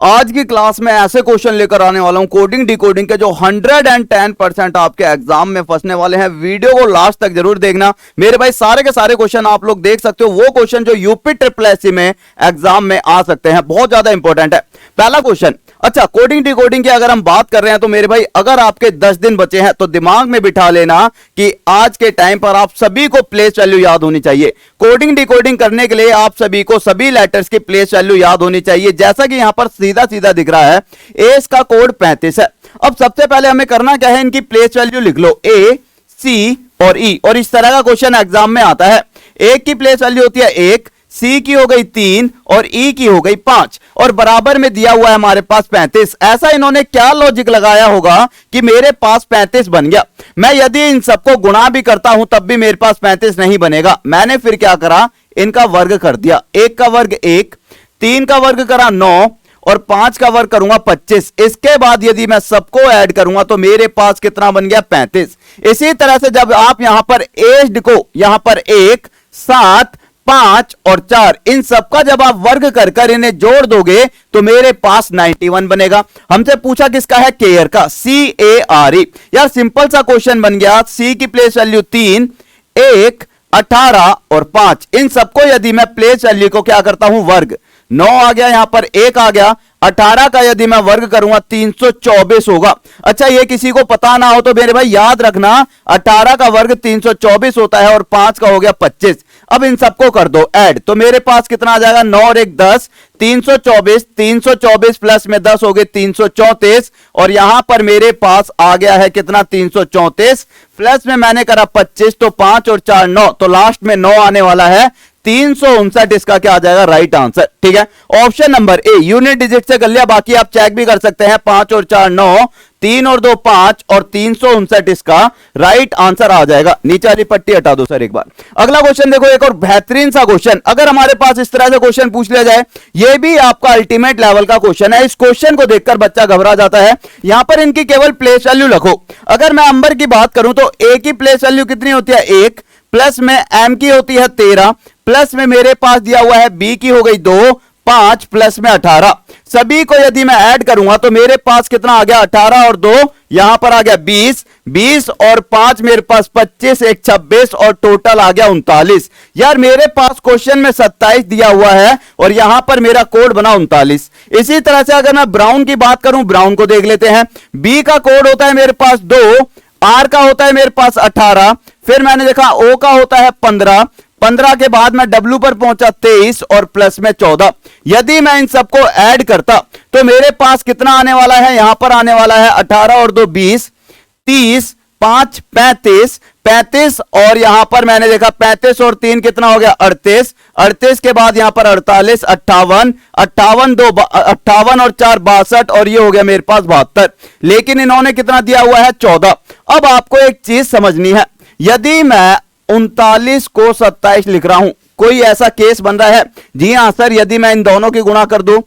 आज की क्लास में ऐसे क्वेश्चन लेकर आने वाला हूं कोडिंग डिकोडिंग के जो 110% आपके एग्जाम में फंसने वाले हैं। वीडियो को लास्ट तक जरूर देखना मेरे भाई। सारे के सारे क्वेश्चन आप लोग देख सकते हो, वो क्वेश्चन जो यूपी ट्रिपल एससी में एग्जाम में आ सकते हैं, बहुत ज्यादा इंपॉर्टेंट है। पहला क्वेश्चन, अच्छा कोडिंग डिकोडिंग की अगर हम बात कर रहे हैं तो मेरे भाई अगर आपके 10 दिन बचे हैं तो दिमाग में बिठा लेना कि आज के टाइम पर आप सभी को प्लेस वैल्यू याद होनी चाहिए। कोडिंग डिकोडिंग करने के लिए आप सभी को सभी लेटर्स की प्लेस वैल्यू याद होनी चाहिए। जैसा कि यहां पर सीधा सीधा दिख रहा है, एस का कोड 35 है। अब सबसे पहले हमें करना क्या है, इनकी प्लेस वैल्यू लिख लो, ए सी और ई। और इस तरह का क्वेश्चन एग्जाम में आता है। ए की प्लेस वैल्यू होती है 1, सी की हो गई 3 और ई की हो गई 5 और बराबर में दिया हुआ है हमारे पास 35। ऐसा इन्होंने क्या लॉजिक लगाया होगा कि मेरे पास 35 बन गया। मैं यदि इन सबको गुणा भी करता हूं तब भी मेरे पास 35 नहीं बनेगा। मैंने फिर क्या करा, इनका वर्ग कर दिया। 1 का वर्ग 1, 3 का वर्ग करा 9 और 5 का वर्ग करूंगा 25। इसके बाद यदि मैं सबको ऐड करूंगा तो मेरे पास कितना बन गया, 35। इसी तरह से जब आप यहां पर एज्ड को यहां पर 1, 7, 5 और 4 इन सबका जब आप वर्ग कर कर इन्हें जोड़ दोगे तो मेरे पास 91 बनेगा। हमसे पूछा किसका है, केयर का, CARE। यार सिंपल सा क्वेश्चन बन गया। सी की प्लेस वैल्यू 3, 1, 18 और 5 इन सबको यदि मैं प्लेस वैल्यू को क्या करता हूं, वर्ग, 9 आ गया, यहां पर 1 आ गया, 18 का यदि मैं वर्ग करूंगा 324 होगा। अच्छा ये किसी को पता ना हो तो मेरे भाई याद रखना, 18 का वर्ग 324 होता है और 5 का हो गया 25। अब इन सबको कर दो ऐड तो मेरे पास कितना आ जाएगा, 9 और 1 10, 324, 324 प्लस में 10 हो गए 334 और यहां पर मेरे पास आ गया है कितना, 334 प्लस में मैंने करा 25 तो 5 और 4 9 तो लास्ट में 9 आने वाला है, 359 इसका क्या आ जाएगा, राइट आंसर। ठीक है, option number a unit digit से कर लिया। बाकी आप चेक भी कर सकते हैं, 5 और 4 9, 3 और 2 5 और 359 इसका राइट आंसर आ जाएगा। नीचे वाली पट्टी हटा दो सर एक बार। अगला क्वेश्चन देखो, एक और बेहतरीन सा क्वेश्चन। अगर हमारे पास इस तरह से क्वेश्चन पूछ लिया जाए, यह भी आपका अल्टीमेट लेवल का क्वेश्चन है। इस क्वेश्चन को देखकर बच्चा घबरा जाता है। यहां पर इनकी केवल प्लेस वैल्यू रखो। अगर मैं अंबर की बात करूं तो ए की प्लेस वैल्यू कितनी होती है, 1 प्लस में एम की होती है 13 प्लस में मेरे पास दिया हुआ है बी की हो गई 2, 5 प्लस में 18। सभी को यदि मैं ऐड करूंगा तो मेरे पास कितना आ गया, 18 और 2 यहां पर आ गया 20, 20 और 5 मेरे पास 25, 1 26 और टोटल आ गया 39। यार मेरे पास क्वेश्चन में 27 दिया हुआ है और यहां पर मेरा कोड बना 39। इसी तरह से अगर मैं ब्राउन की बात करूं, ब्राउन को देख लेते हैं। बी का कोड होता है मेरे पास 2, आर का होता है मेरे पास 18, फिर मैंने देखा ओ का होता है 15, 15 के बाद मैं डब्ल्यू पर पहुंचा 23 और प्लस में 14। यदि मैं इन सबको ऐड करता तो मेरे पास कितना आने वाला है, यहां पर आने वाला है 18 और 2 20, 30, 5 35, 35 और यहां पर मैंने देखा 35 और 3 कितना हो गया, 38, 38 के बाद यहां पर 48, 58, 58 2 58 और 4 62 और ये हो गया मेरे पास 72। लेकिन इन्होंने कितना दिया हुआ है, 14। अब आपको एक चीज समझनी है, यदि मैं 39 को 27 लिख रहा हूं, कोई ऐसा केस बन रहा है, जी हां सर, यदि मैं इन दोनों की गुणा कर दूं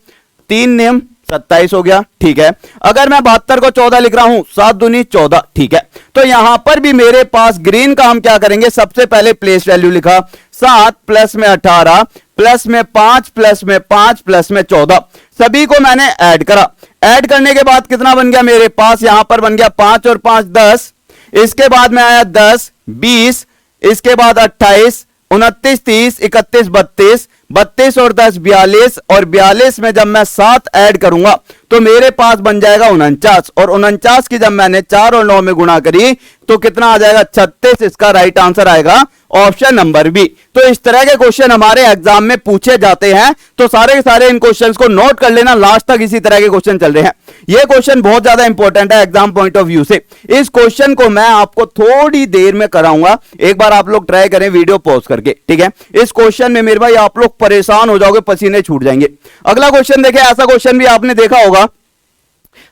3 नियम 27 हो गया, ठीक है। अगर मैं 72 को 14 लिख रहा हूं, 7 दूनी 14, ठीक है। तो यहां पर भी मेरे पास ग्रीन का हम क्या करेंगे, सबसे पहले प्लेस वैल्यू लिखा, 7 प्लस में 18 प्लस में 5 प्लस में 5 प्लस में 14। सभी को मैंने ऐड करा। ऐड करने के बाद कितना बन गया मेरे पास, यहां पर बन गया 5 और 5 10, इसके बाद में आया 10, 20, इसके बाद 28, 29, 30, 31, 32, 32 और 10 42 और 42 में जब मैं 7 ऐड करूंगा तो मेरे पास बन जाएगा 49 और 49 की जब मैंने 4 और 9 में गुणा करी तो कितना आ जाएगा, 36। इसका राइट आंसर आएगा ऑप्शन नंबर बी। तो इस तरह के क्वेश्चन हमारे एग्जाम में पूछे जाते हैं, तो सारे के सारे इन क्वेश्चंस को नोट कर लेना। लास्ट तक इसी तरह के क्वेश्चन चल रहे हैं। ये क्वेश्चन बहुत ज्यादा इंपॉर्टेंट है एग्जाम पॉइंट ऑफ व्यू से। इस क्वेश्चन को मैं आपको थोड़ी देर में कराऊंगा, एक बार आप लोग ट्राई करें वीडियो पॉज करके, ठीक है। इस क्वेश्चन में मेरे भाई आप लोग परेशान हो जाओगे, पसीने छूट जाएंगे। अगला क्वेश्चन देखें, ऐसा क्वेश्चन भी आपने देखा होगा।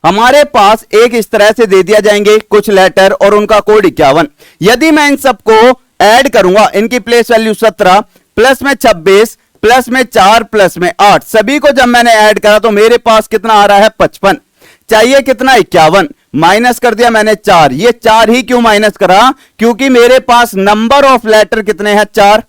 हमारे पास एक इस तरह से दे दिया जाएंगे कुछ लेटर और उनका कोड 51। यदि मैं इन सबको ऐड करूंगा, इनकी प्लेस वैल्यू 17 प्लस में 26 प्लस में 4 प्लस में 8, सभी को जब मैंने ऐड करा तो मेरे पास कितना आ रहा है, 55। चाहिए कितना, 51, माइनस कर दिया मैंने 4। ये 4 ही क्यों माइनस करा, क्योंकि मेरे पास नंबर ऑफ लेटर कितने हैं, 4।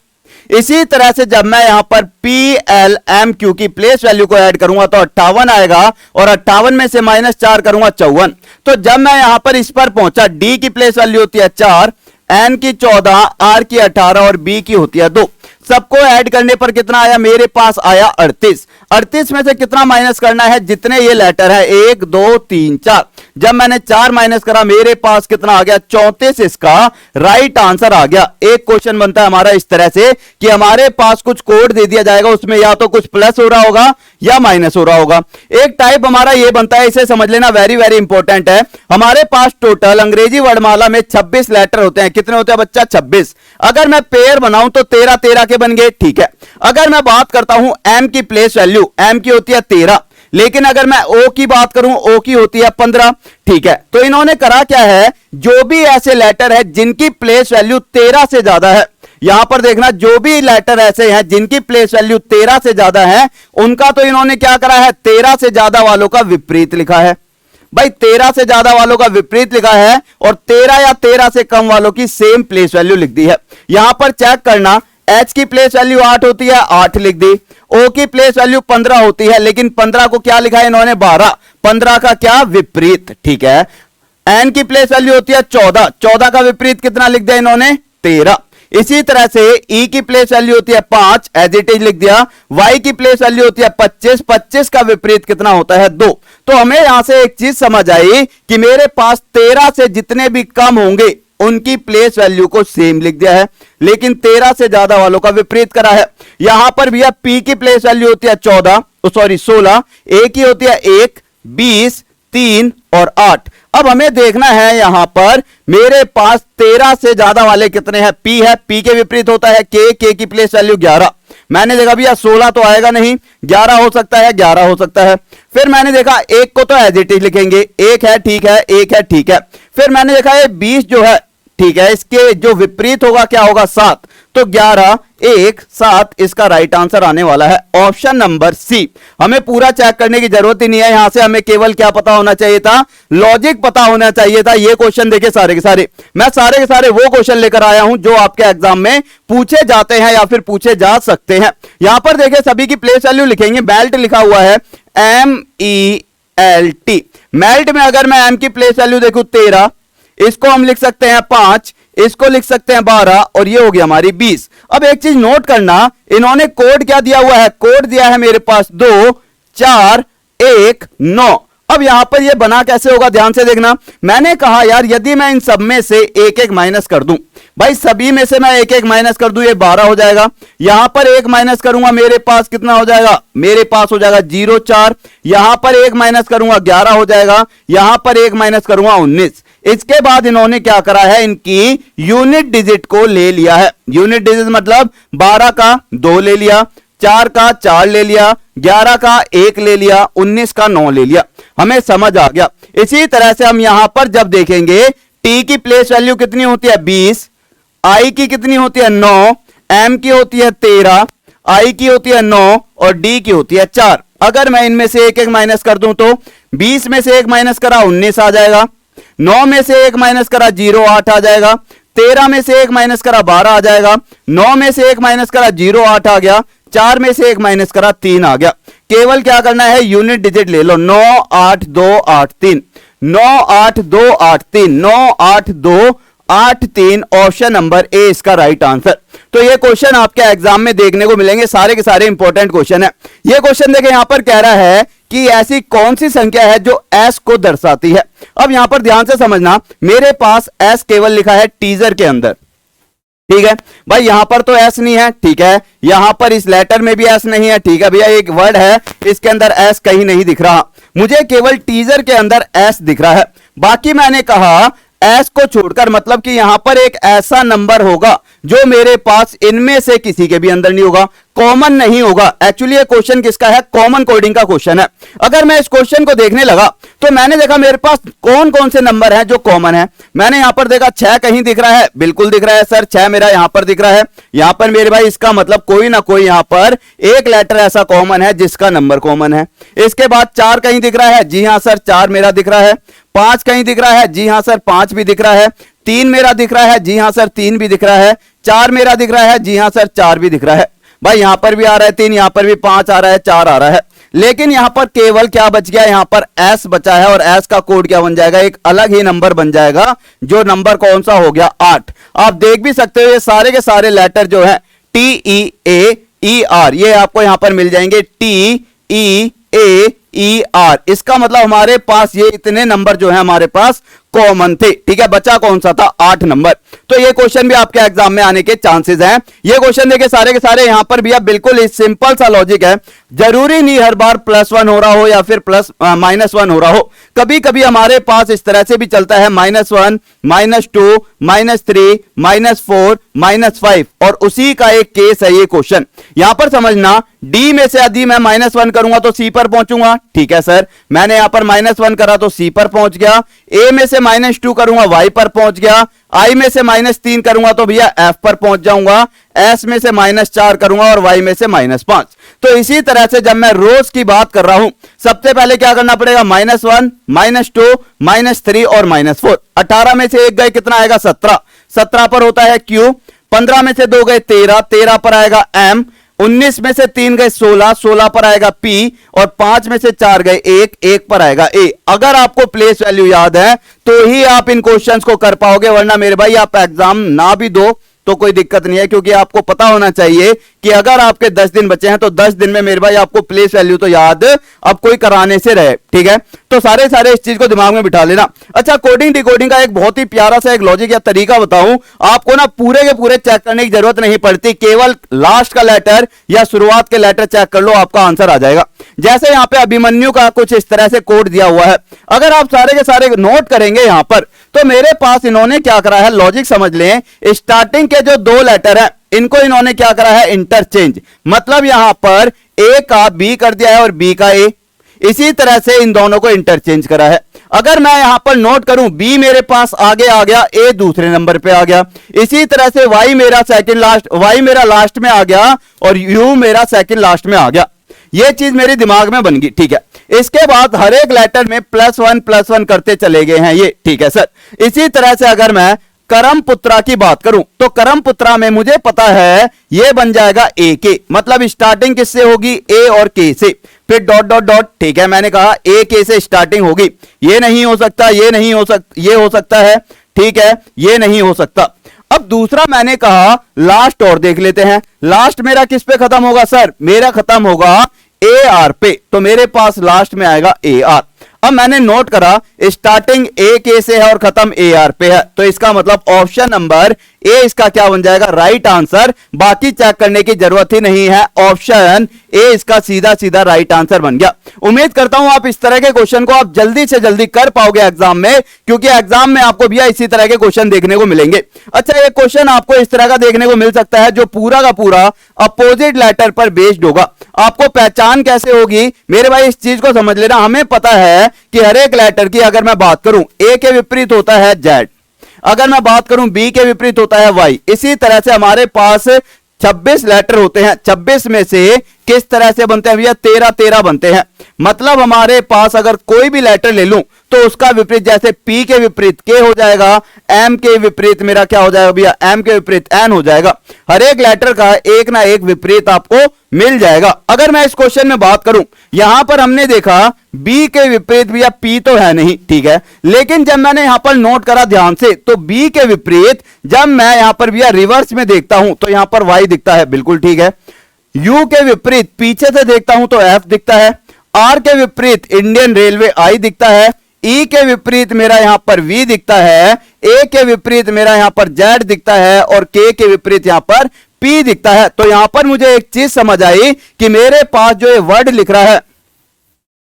इसी तरह से जब मैं यहां पर PLMQ की प्लेस वैल्यू को ऐड करूंगा तो 58 आएगा और 58 में से -4 करूंगा 54। तो जब मैं यहां पर इस पर पहुंचा, D की प्लेस वैल्यू होती है 4, N की 14, R की 18 और B की होती है 2। सबको ऐड करने पर कितना आया? मेरे पास आया 38। 38 में से कितना माइनस करना है? जितने ये लेटर है 1 2 3 4। जब मैंने 4 माइनस करा मेरे पास कितना आ गया? 34 इसका राइट आंसर आ गया। एक क्वेश्चन बनता है हमारा इस तरह से कि हमारे पास कुछ कोड दे दिया जाएगा, उसमें या तो कुछ प्लस हो रहा होगा या माइनस हो रहा होगा। एक टाइप हमारा ये बनता है, इसे समझ लेना, वेरी वेरी इंपॉर्टेंट है। हमारे पास टोटल अंग्रेजी वर्णमाला में 26 लेटर होते हैं। कितने होते हैं बच्चा? 26। अगर मैं पेयर बनाऊं तो 13 13 के बन गए, ठीक है। अगर मैं बात करता हूं M की प्लेस वैल्यू, M की होती है 13, लेकिन अगर मैं O की बात करूं, O की होती है 15, ठीक है। तो इन्होंने करा क्या है, जो भी ऐसे लेटर है जिनकी प्लेस वैल्यू 13 से ज्यादा है, यहां पर देखना, जो भी लेटर ऐसे हैं जिनकी प्लेस वैल्यू 13 से ज्यादा है, उनका तो इन्होंने क्या करा है? 13 से ज्यादा वालों का विपरीत लिखा है। भाई 13 से ज्यादा वालों का विपरीत लिखा है और 13 या 13 से कम वालों की सेम प्लेस वैल्यू लिख दी है। यहां पर चेक करना, H की प्लेस वैल्यू 8 होती है, 8 लिख दी। O की प्लेस वैल्यू 15 होती है, लेकिन 15 को क्या लिखा है इन्होंने? 12। 15 का क्या? विपरीत, ठीक है। N की प्लेस वैल्यू होती है 14, 14 का विपरीत कितना लिख दिया इन्होंने? 13। इसी तरह से E की प्लेस वैल्यू होती है 5, एज इट इज लिख दिया। Y की प्लेस वैल्यू होती है 25, 25 का विपरीत कितना होता है? 2। तो हमें यहां से एक चीज समझ आई कि मेरे पास 13 से जितने भी कम होंगे उनकी प्लेस वैल्यू को सेम लिख दिया है, लेकिन 13 से ज्यादा वालों का विपरीत करा है। यहां पर भैया P की प्लेस वैल्यू होती है 16, A की होती है 1, 20, 3 और 8। अब हमें देखना है यहां पर मेरे पास 13 से ज्यादा वाले कितने हैं? P है, P के विपरीत होता है K की प्लेस वैल्यू 11। मैंने देखा भैया 16 तो आएगा नहीं, 11 हो सकता है, 11 हो सकता है। फिर मैंने देखा 1 को तो एज इट इज लिखेंगे, 1 है ठीक है, 1 है ठीक है। फिर मैंने देखा ये 20 जो है, ठीक है, इसके जो विपरीत होगा क्या होगा? 7। तो 11, 1, 7 इसका राइट आंसर आने वाला है ऑप्शन नंबर सी। हमें पूरा चेक करने की जरूरत ही नहीं है, यहां से हमें केवल क्या पता होना चाहिए था? लॉजिक पता होना चाहिए था। ये क्वेश्चन देखे सारे के सारे, मैं सारे के सारे वो क्वेश्चन लेकर आया हूं जो आपके एग्जाम में पूछे जाते हैं या फिर पूछे जा सकते हैं। यहां पर देखे सभी की प्लेस वैल्यू लिखेंगे, बेल्ट लिखा हुआ है MELT। मेल्ट में अगर मैं M की प्लेस वैल्यू देखूं 13, इसको हम लिख सकते हैं 5, इसको लिख सकते हैं 12 और ये हो गया हमारी 20। अब एक चीज नोट करना, इन्होंने कोड क्या दिया हुआ है? कोड दिया है मेरे पास 2 4 1 9। अब यहां पर ये बना कैसे होगा? ध्यान से देखना। मैंने कहा यार यदि मैं इन सब में से एक एक माइनस कर दूं, भाई सभी में से मैं एक एक माइनस कर दूं, ये 12 हो जाएगा। यहां पर एक माइनस करूंगा, मेरे पास कितना हो जाएगा? मेरे पास हो जाएगा 0 4। यहां पर एक माइनस करूंगा 11 हो जाएगा। यहां पर एक माइनस करूंगा 19। इसके बाद इन्होंने क्या करा है? इनकी यूनिट डिजिट को ले लिया है। यूनिट डिजिट मतलब 12 का 2 ले लिया, 4 का 4 ले लिया, 11 का 1 ले लिया, 19 का 9 ले लिया। हमें समझ आ गया। इसी तरह से हम यहां पर जब देखेंगे T की प्लेस वैल्यू कितनी होती है? 20, I की कितनी होती है? 9, M की होती है 13, I की होती है 9 और D की होती है 4। अगर मैं इनमें से एक एक माइनस कर दूं तो 20 में से एक माइनस करा 19 आ जाएगा, 9 में से एक माइनस करा 0 8 आ जाएगा, 13 में से एक माइनस करा 12 आ जाएगा, 9 में से एक माइनस करा 0 8 आ गया, 4 में से एक माइनस करा 3 आ गया। केवल क्या करना है? यूनिट डिजिट ले लो, 9 8 2 8 3, 9 8 2 8 3, 9 8 2 8 3 ऑप्शन नंबर ए इसका राइट आंसर। तो ये क्वेश्चन आपके एग्जाम में देखने को मिलेंगे, सारे के सारे इंपॉर्टेंट क्वेश्चन है। ये क्वेश्चन देखें, यहां पर कह रहा है कि ऐसी कौन सी संख्या है जो एस को दर्शाती है। अब यहां पर ध्यान से समझना, मेरे पास एस केवल लिखा है टीजर के अंदर, ठीक है भाई। यहां पर तो एस नहीं है, ठीक है। यहां पर इस लेटर में भी एस नहीं है, ठीक है भैया। एक वर्ड है इसके अंदर एस कहीं नहीं दिख रहा, मुझे केवल टीजर के अंदर एस दिख रहा है। बाकी मैंने कहा एस को छोड़कर, मतलब कि यहां पर एक ऐसा नंबर होगा जो मेरे पास इनमें से किसी के भी अंदर नहीं होगा, कॉमन नहीं होगा। एक्चुअली ये क्वेश्चन किसका है? कॉमन कोडिंग का क्वेश्चन है। अगर मैं इस क्वेश्चन को देखने लगा तो मैंने देखा मेरे पास कौन कौन से नंबर हैं जो कॉमन है। मैंने यहां पर देखा 6 कहीं दिख रहा है, बिल्कुल दिख रहा है सर, 6 मेरा यहां पर दिख रहा है। यहां पर मेरे भाई इसका मतलब कोई ना कोई यहां पर एक लेटर ऐसा कॉमन है जिसका नंबर कॉमन है। इसके बाद 4 कहीं दिख रहा है, जी हां सर 4 मेरा दिख रहा है। 5 कहीं दिख रहा है, जी हां सर 5 भी दिख रहा है। 3 मेरा दिख रहा है, जी हां सर 3 भी दिख रहा है। 4 मेरा दिख रहा है, जी हां सर 4 भी दिख रहा है भाई, यहां पर भी आ रहा है 3, यहां पर भी 5 आ रहा है, 4 आ रहा है, लेकिन यहां पर केवल क्या बच गया, यहां पर एस बचा है, और एस का कोड क्या बन जाएगा, एक अलग ही नंबर बन जाएगा, जो नंबर कौन सा हो गया 8। आप देख भी सकते हो ये सारे के सारे लेटर जो है TEAER ये आपको यहां पर मिल जाएंगे, TEAER, इसका मतलब हमारे पास ये इतने नंबर जो है हमारे पास कॉमन थे, ठीक है। बचा कौन सा था, 8 नंबर। तो ये क्वेश्चन भी आपके एग्जाम में आने के चांसेस हैं। ये क्वेश्चन देखिए सारे के सारे यहां पर भी अब बिल्कुल सिंपल सा लॉजिक है, जरूरी नहीं हर बार +1 हो रहा हो या फिर -1 हो रहा हो, कभी कभी हमारे पास इस तरह से भी चलता है -1 -2 -3 -4 -5, और उसी का एक केस है ये क्वेश्चन। यहां पर समझना, डी में से यदि मैं -1 करूंगा तो सी पर पहुंचूंगा, ठीक है सर, मैंने यहां पर -1 करा तो सी पर पहुंच गया, ए में से -2 करूंगा वाई पर पहुंच गया, आई में से -3 करूंगा तो भैया एफ पर पहुंच जाऊंगा, एस में से -4 करूंगा और वाई में से -5। तो इसी तरह से जब मैं रोज की बात कर रहा हूं, सबसे पहले क्या करना पड़ेगा, -1 -2 -3 और -4। 18 में से 1 गए कितना आएगा, 17, 17 पर होता है क्यू, 15 में से 2 गए 13, 13 पर आएगा एम, 19 में से 3 गए 16, 16 पर आएगा पी, और 5 में से 4 गए 1, 1 पर आएगा ए। अगर आपको प्लेस वैल्यू याद है तो ही आप इन क्वेश्चंस को कर पाओगे, वरना मेरे भाई आप एग्जाम ना भी दो तो कोई दिक्कत नहीं है, क्योंकि आपको पता होना चाहिए कि अगर आपके 10 दिन बचे हैं तो 10 दिन में मेरे भाई आपको प्लेस वैल्यू तो याद अब कोई कराने से रहे, ठीक है। तो सारे इस चीज को दिमाग में बिठा लेना। अच्छा, कोडिंग डिकोडिंग का एक बहुत ही प्यारा सा एक लॉजिक या तरीका बताऊं, आपको ना पूरे के पूरे चेक करने की जरूरत नहीं पड़ती, केवल लास्ट का लेटर या शुरुआत के लेटर चेक कर लो, आपका आंसर आ जाएगा। जैसे यहां पे अभिमन्यु का कुछ इस तरह से कोड दिया हुआ है, अगर आप सारे के सारे नोट करेंगे यहां पर, तो मेरे पास इन्होंने क्या करा है, लॉजिक समझ लें, स्टार्टिंग के जो 2 लेटर है इनको इन्होंने क्या करा है, इंटरचेंज, मतलब यहां पर ए का बी कर दिया है और बी का ए, इसी तरह से इन दोनों को इंटरचेंज करा है। अगर मैं यहां पर नोट करूं, बी मेरे पास आगे आ गया, ए दूसरे नंबर पे आ गया, इसी तरह से वाई मेरा सेकंड लास्ट, वाई मेरा लास्ट में आ गया और यू मेरा सेकंड लास्ट में आ गया, ये चीज मेरे दिमाग में बन गई, ठीक है। इसके बाद हर एक लेटर में +1 करते चले गए हैं ये, ठीक है सर। इसी तरह से अगर मैं करमपुत्रा की बात करूं तो करमपुत्रा में मुझे पता है ये बन जाएगा ए के, मतलब स्टार्टिंग किससे होगी, ए और के से, फिर डॉट डॉट डॉट, ठीक है, मैंने कहा ए के से स्टार्टिंग होगी, ये नहीं हो सकता, ये नहीं हो सकता, ये हो सकता है, ठीक है, ये नहीं हो सकता। अब दूसरा मैंने कहा लास्ट और देख लेते हैं, लास्ट मेरा किस पे खत्म होगा सर, मेरा खत्म होगा ए आर पे, तो मेरे पास लास्ट में आएगा ए आर। अब मैंने नोट करा स्टार्टिंग ए के से है और खत्म ए आर पे है, तो इसका मतलब ऑप्शन नंबर ए इसका क्या बन जाएगा, राइट आंसर, बाकी चेक करने की जरूरत ही नहीं है, ऑप्शन ए इसका सीधा सीधा राइट आंसर बन गया। उम्मीद करता हूं आप इस तरह के क्वेश्चन को आप जल्दी से जल्दी कर पाओगे एग्जाम में, क्योंकि एग्जाम में आपको भैया इसी तरह के क्वेश्चन देखने को मिलेंगे। अच्छा, एक क्वेश्चन आपको इस तरह का देखने को मिल सकता है जो पूरा का पूरा अपोजिट लेटर पर बेस्ड होगा, आपको पहचान कैसे होगी मेरे भाई, इस चीज को समझ लेना। हमें पता है कि हर एक लेटर की अगर मैं बात करूं, ए के विपरीत होता है जेड, अगर मैं बात करूं बी के विपरीत होता है वाई, इसी तरह से हमारे पास 26 लेटर होते हैं, 26 में से किस तरह से बनते हैं भैया, 13 बनते हैं, मतलब हमारे पास अगर कोई भी लेटर ले लूं तो उसका विपरीत, जैसे पी के विपरीत के हो जाएगा, एम के विपरीत मेरा क्या हो जाएगा भैया, एम के विपरीत एन हो जाएगा, हर एक लेटर का एक ना एक विपरीत आपको मिल जाएगा। अगर मैं इस क्वेश्चन में बात करूं, यहां पर हमने देखा बी के विपरीत भैया पी तो है नहीं, ठीक है, लेकिन जब मैंने यहां पर नोट करा ध्यान से, तो बी के विपरीत जब मैं यहां पर भैया रिवर्स में देखता हूं तो यहां पर वाई दिखता है, बिल्कुल ठीक है। यू के विपरीत पीछे से देखता हूं तो एफ दिखता है, आर के विपरीत इंडियन रेलवे आई दिखता है, ई के विपरीत मेरा यहां पर वी दिखता है, ए के विपरीत मेरा यहां पर जेड दिखता है, और के विपरीत यहां पर पी दिखता है। तो यहां पर मुझे एक चीज समझ आई कि मेरे पास जो ये वर्ड लिख रहा है,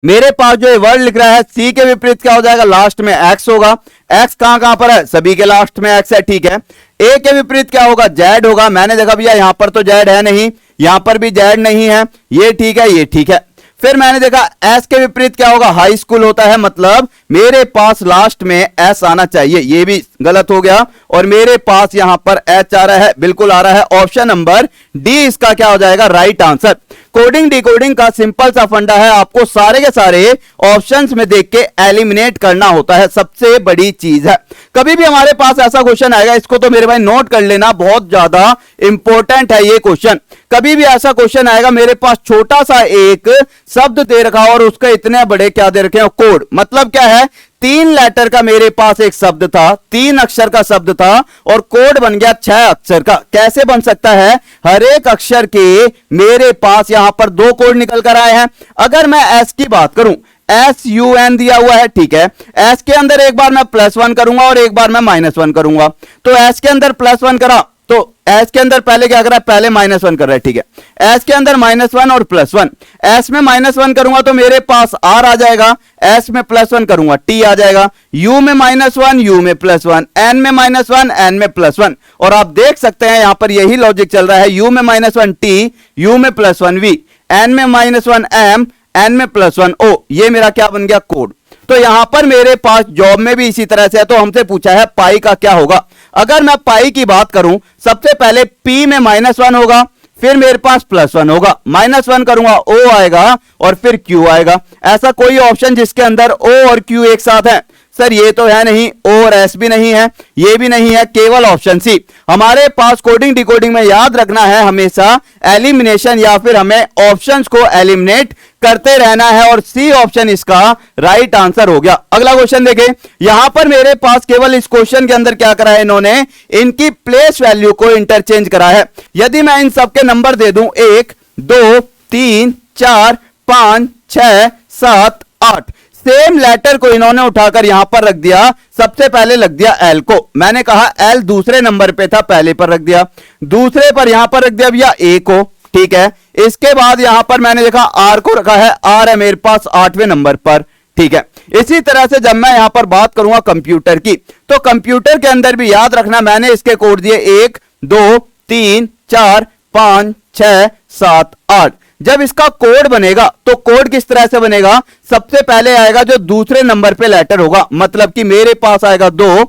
मेरे पास जो ये वर्ड लिख रहा है, सी के विपरीत क्या हो जाएगा, लास्ट में एक्स होगा, एक्स कहां पर है, सभी के लास्ट में एक्स है, ठीक है। ए के विपरीत क्या होगा, जेड होगा, मैंने देखा भैया यहां पर तो जेड है नहीं, यहां पर भी जेड नहीं है, ये ठीक है, ये ठीक है। फिर मैंने देखा एस के विपरीत क्या होगा, हाई स्कूल होता है, मतलब मेरे पास लास्ट में एस आना चाहिए, ये भी गलत हो गया, और मेरे पास यहां पर एच आ रहा है, बिल्कुल आ रहा है, ऑप्शन नंबर डी इसका क्या हो जाएगा, राइट आंसर। कोडिंग डिकोडिंग का सिंपल सा फंडा है, आपको सारे के सारे ऑप्शंस में देख के एलिमिनेट करना होता है, सबसे बड़ी चीज है। कभी भी हमारे पास ऐसा क्वेश्चन आएगा, इसको तो मेरे भाई नोट कर लेना, बहुत ज्यादा इंपॉर्टेंट है ये क्वेश्चन। कभी भी ऐसा क्वेश्चन आएगा, मेरे पास छोटा सा एक शब्द दे रखा और उसका इतने बड़े क्या दे रखे हैं, कोड। मतलब क्या है, 3 लेटर का मेरे पास एक शब्द था, 3 अक्षर का शब्द था और कोड बन गया 6 अक्षर का। कैसे बन सकता है, हर एक अक्षर के मेरे पास यहां पर 2 कोड निकल कर आए हैं। अगर मैं एस की बात करूं, SUN दिया हुआ है, ठीक है। एस के अंदर एक बार मैं +1 करूंगा और एक बार मैं -1 करूंगा। तो एस के अंदर +1 करा तो एस के अंदर पहले क्या कर रहा है, पहले -1 कर रहा है, ठीक है। एस के अंदर -1 और +1, एस में -1 करूंगा तो मेरे पास R आ जाएगा, एस में +1 करूंगा T आ जाएगा, U में -1 U में +1, N में -1 N में +1। और आप देख सकते हैं यहां पर यही लॉजिक चल रहा है, U में -1 T, U में +1 V, N में -1 M, N में +1 O। ये मेरा क्या बन गया, कोड। तो यहां पर मेरे पास जॉब में भी इसी तरह से है। तो हमसे पूछा है पाई का क्या होगा। अगर मैं पाई की बात करूं, सबसे पहले P में -1 होगा, फिर मेरे पास +1 होगा, -1 करूंगा O आएगा और फिर Q आएगा। ऐसा कोई ऑप्शन जिसके अंदर O और Q एक साथ है? सर ये तो है नहीं, O और S भी नहीं है, ये भी नहीं है, केवल ऑप्शन सी। हमारे पास कोडिंग डिकोडिंग में याद रखना है हमेशा एलिमिनेशन, या फिर हमें ऑप्शंस को एलिमिनेट करते रहना है और सी ऑप्शन इसका राइट आंसर हो गया। अगला क्वेश्चन देखें, यहां पर मेरे पास केवल इस क्वेश्चन के अंदर क्या करा है इन्होंने, इनकी प्लेस वैल्यू को इंटरचेंज करा है। यदि मैं इन सबके नंबर दे दूं 1 2 3 4 5 6 7 8, सेम लेटर को इन्होंने उठाकर यहां पर रख दिया। सबसे पहले लग दिया एल को, मैंने कहा एल दूसरे नंबर पे था, पहले पर रख दिया, दूसरे पर यहां पर रख दिया भैया ए को, ठीक है। इसके बाद यहां पर मैंने देखा आर को रखा है, आर है मेरे पास 8वें नंबर पर, ठीक है। इसी तरह से जब मैं यहां पर बात करूंगा कंप्यूटर की, तो कंप्यूटर के अंदर भी याद रखना मैंने इसके कोड दिए 1 2 3 4 5 6 7 8। जब इसका कोड बनेगा तो कोड किस तरह से बनेगा, सबसे पहले आएगा जो दूसरे नंबर पे लेटर होगा, मतलब कि मेरे पास आएगा 2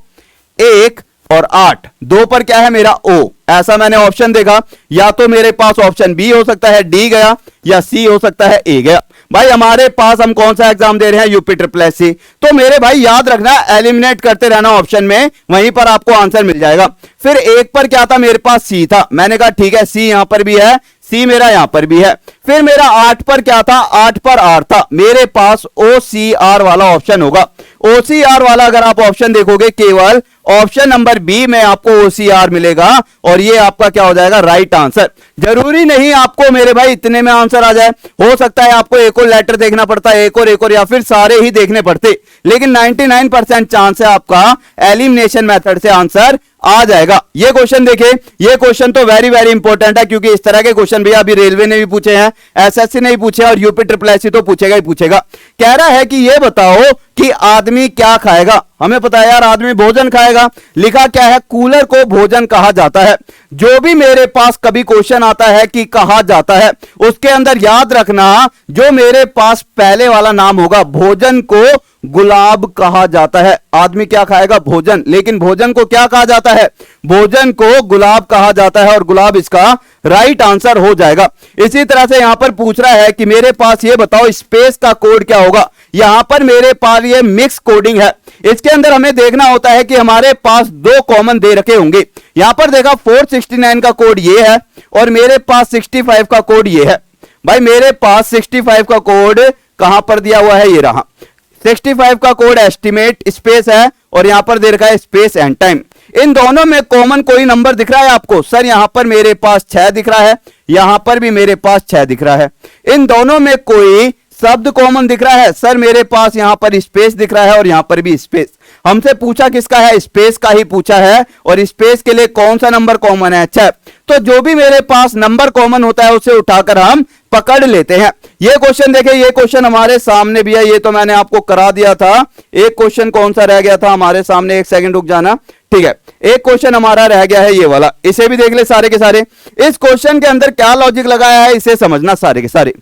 1 और 8, 2 पर क्या है मेरा O। ऐसा मैंने ऑप्शन देखा, या तो मेरे पास ऑप्शन बी हो सकता है डी गया, या सी हो सकता है ए गया। भाई हमारे पास हम कौन सा एग्जाम दे रहे हैं, UP-SSC। तो मेरे भाई याद रखना, एलिमिनेट करते रहना ऑप्शन में, वहीं पर आपको आंसर मिल जाएगा। फिर 1 पर क्या था, मेरे पास सी था, मैंने कहा ठीक है सी यहां पर भी है, सी मेरा यहां पर भी है। फिर मेरा 8 पर क्या था, 8 पर आर था, मेरे पास OCR वाला ऑप्शन होगा। OCR वाला अगर आप ऑप्शन देखोगे, केवल ऑप्शन नंबर बी में आपको OCR मिलेगा और ये आपका क्या हो जाएगा, राइट आंसर। जरूरी नहीं आपको मेरे भाई इतने में आंसर आ जाए, हो सकता है आपको एक और लेटर देखना पड़ता है, एक और या फिर सारे ही देखने पड़ते, लेकिन 99% चांस है आपका एलिमिनेशन मेथड से आंसर आ जाएगा। ये क्वेश्चन देखिए, ये क्वेश्चन तो वेरी वेरी इंपॉर्टेंट है, क्योंकि इस तरह के क्वेश्चन भैया अभी रेलवे ने भी पूछे हैं, SSC ने भी पूछे और UP-SSC तो पूछेगा ही पूछेगा। कह रहा है कि ये बताओ कि आदमी क्या खाएगा। हमें पता है यार, आदमी भोजन खाएगा, लिखा क्या है, कूलर को भोजन कहा जाता है। जो भी मेरे पास कभी क्वेश्चन आता है कि कहा जाता है, उसके अंदर याद रखना जो मेरे पास पहले वाला नाम होगा, भोजन को गुलाब कहा जाता है। आदमी क्या खाएगा, भोजन, लेकिन भोजन को क्या कहा जाता है, भोजन को गुलाब कहा जाता है और गुलाब इसका राइट आंसर हो जाएगा। इसी तरह से यहां पर पूछ रहा है कि मेरे पास ये बताओ स्पेस का कोड क्या होगा। यहां पर मेरे पास ये मिक्स कोडिंग है, इसके अंदर हमें देखना होता है कि हमारे पास 2 कॉमन दे रखे होंगे। यहां पर देखा 469 का कोड ये है और मेरे पास 65 का कोड ये है। भाई मेरे पास 65 का कोड कहां पर दिया हुआ है, ये रहा। 65 का कोड एस्टिमेट स्पेस है और यहां पर दे रखा है स्पेस एंड टाइम। इन दोनों में कॉमन कोई नंबर दिख रहा है आपको? सर यहां पर मेरे पास 6 दिख रहा है, यहां पर भी मेरे पास 6 दिख रहा है। इन दोनों में कोई शब्द कॉमन दिख रहा है? सर मेरे पास यहां पर स्पेस दिख रहा है और यहां पर भी स्पेस। हमसे पूछा किसका है, स्पेस का ही पूछा है, और स्पेस के लिए कौन सा नंबर कॉमन है? 6। तो जो भी मेरे पास नंबर कॉमन होता है उसे उठाकर हम पकड़ लेते हैं। ये क्वेश्चन देखें, ये क्वेश्चन हमारे सामने भी है, ये तो मैंने आपको करा दिया था। एक क्वेश्चन कौन सा रह गया था हमारे सामने, एक सेकंड रुक जाना, ठीक है। एक क्वेश्चन हमारा रह गया है ये वाला, इसे भी देख ले सारे के सारे। इस क्वेश्चन के अंदर क्या लॉजिक लगाया है इसे समझना सारे के सारे।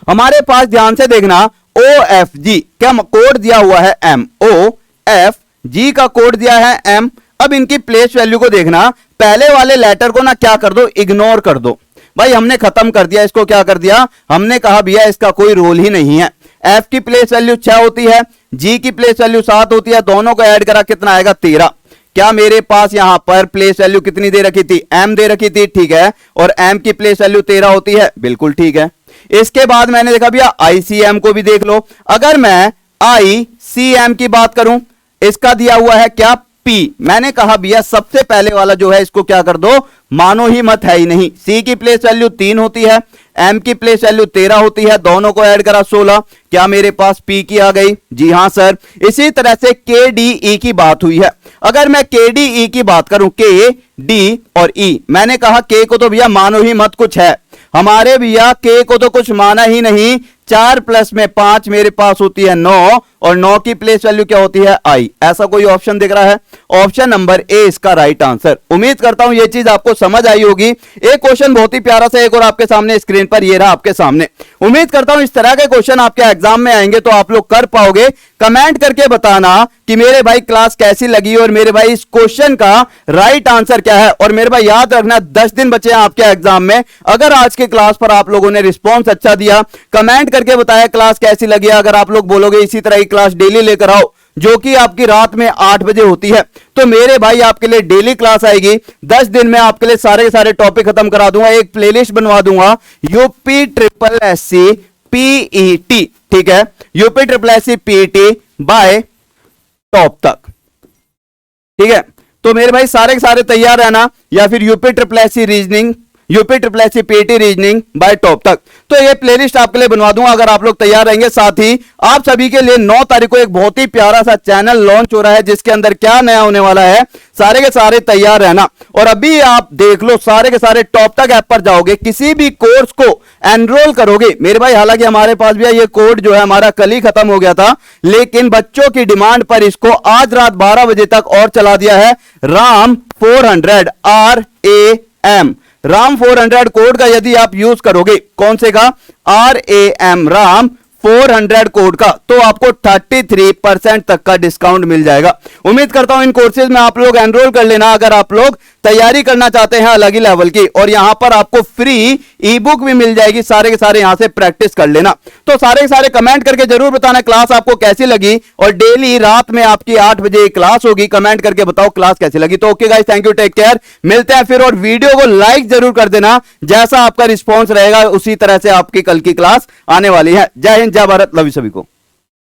हमारे पास ध्यान से देखना, OFG क्या कोड दिया हुआ है, MOFG का कोड दिया है M। अब इनकी प्लेस वैल्यू को देखना, पहले वाले लेटर को ना क्या कर दो, इग्नोर कर दो। भाई हमने खत्म कर दिया इसको, क्या कर दिया हमने कहा भैया इसका कोई रोल ही नहीं है। एफ की प्लेस वैल्यू 6 होती है, जी की प्लेस वैल्यू 7 होती है, दोनों को ऐड करा कितना आएगा 13। क्या मेरे पास यहां पर प्लेस वैल्यू कितनी दे रखी थी, एम दे रखी थी, ठीक है, और एम की प्लेस वैल्यू 13 होती है, बिल्कुल ठीक है। इसके बाद मैंने देखा भैया आईसीएम को भी देख लो। अगर मैं आईसीएम की बात करूं, इसका दिया हुआ है क्या पी। मैंने कहा भैया सबसे पहले वाला जो है इसको क्या कर दो, मानो ही मत, है ही नहीं। सी की प्लेस वैल्यू 3 होती है, एम की प्लेस वैल्यू 13 होती है, दोनों को ऐड करा 16। क्या मेरे पास पी की आ गई, जी हां सर। इसी तरह से के डी ई की बात हुई है। अगर मैं के डी ई की बात करूं, के डी और ई, मैंने कहा के को तो भैया मानो ही मत कुछ है हमारे, भैया के को तो कुछ माना ही नहीं। 4 प्लस में 5 मेरे पास होती है 9, और 9 की प्लेस वैल्यू क्या होती है आई। ऐसा कोई ऑप्शन दिख रहा है, ऑप्शन नंबर ए इसका राइट आंसर। उम्मीद करता हूं ये चीज आपको समझ आई होगी। एक क्वेश्चन बहुत ही प्यारा सा एक और आपके सामने स्क्रीन पर ये रहा आपके सामने। उम्मीद करता हूं इस तरह के क्वेश्चन आपके एग्जाम में आएंगे तो आप लोग कर पाओगे। कमेंट करके बताना कि मेरे भाई क्लास कैसी लगी और मेरे भाई इस क्वेश्चन का राइट आंसर क्या है। और मेरे भाई याद रखना 10 दिन बचे हैं आपके एग्जाम में। अगर आज के क्लास पर आप लोगों ने रिस्पॉन्स अच्छा दिया, कमेंट करके बताया क्लास कैसी लगी। अगर आप लोग बोलोगे इसी तरह की क्लास डेली लेकर आओ जो कि आपकी रात में 8 बजे होती है, तो मेरे भाई आपके लिए डेली क्लास आएगी। 10 दिन में आपके लिए सारे के सारे टॉपिक खत्म करा दूंगा, एक प्लेलिस्ट बनवा दूंगा, UP triple S C PET, ठीक है, UP triple S C PET by top तक, ठीक है। तो मेरे भाई सारे के सारे तैयार रहना, या फिर UP triple S C reasoning, UP triple S C PT reasoning by top तक, तो ये प्लेलिस्ट आपके लिए बनवा दूंगा अगर आप लोग तैयार रहेंगे। साथ ही आप सभी के लिए 9 तारीख को एक बहुत ही प्यारा सा चैनल लॉन्च हो रहा है जिसके अंदर क्या नया होने वाला है, सारे के सारे तैयार रहना। और अभी आप देख लो सारे के सारे टॉप तक ऐप पर जाओगे, किसी भी कोर्स को एनरोल करोगे मेरे भाई, हालांकि हमारे पास भी ये कोड जो है हमारा कल ही खत्म हो गया था, लेकिन बच्चों की डिमांड पर इसको आज रात 12 बजे तक और चला दिया है। राम 400 RAM, राम 400 कोड का यदि आप यूज करोगे, कौन से का, RAM राम 400 कोड का, तो आपको 33% तक का डिस्काउंट मिल जाएगा। उम्मीद करता हूं इन कोर्सेज में आप लोग एनरोल कर लेना अगर आप लोग तैयारी करना चाहते हैं अलग ही लेवल की। और यहां पर आपको फ्री ई बुक भी मिल जाएगी, सारे के सारे यहां से प्रैक्टिस कर लेना। तो सारे के सारे कमेंट करके जरूर बताना क्लास आपको कैसी लगी, और डेली रात में आपकी 8 बजे क्लास होगी, कमेंट करके बताओ क्लास कैसी लगी। तो okay guys, thank you, take care, मिलते हैं फिर। और वीडियो को लाइक जरूर कर देना, जैसा आपका रिस्पॉन्स रहेगा उसी तरह से आपकी कल की क्लास आने वाली है। जय हिंद, जय भारत, लव यू सभी को।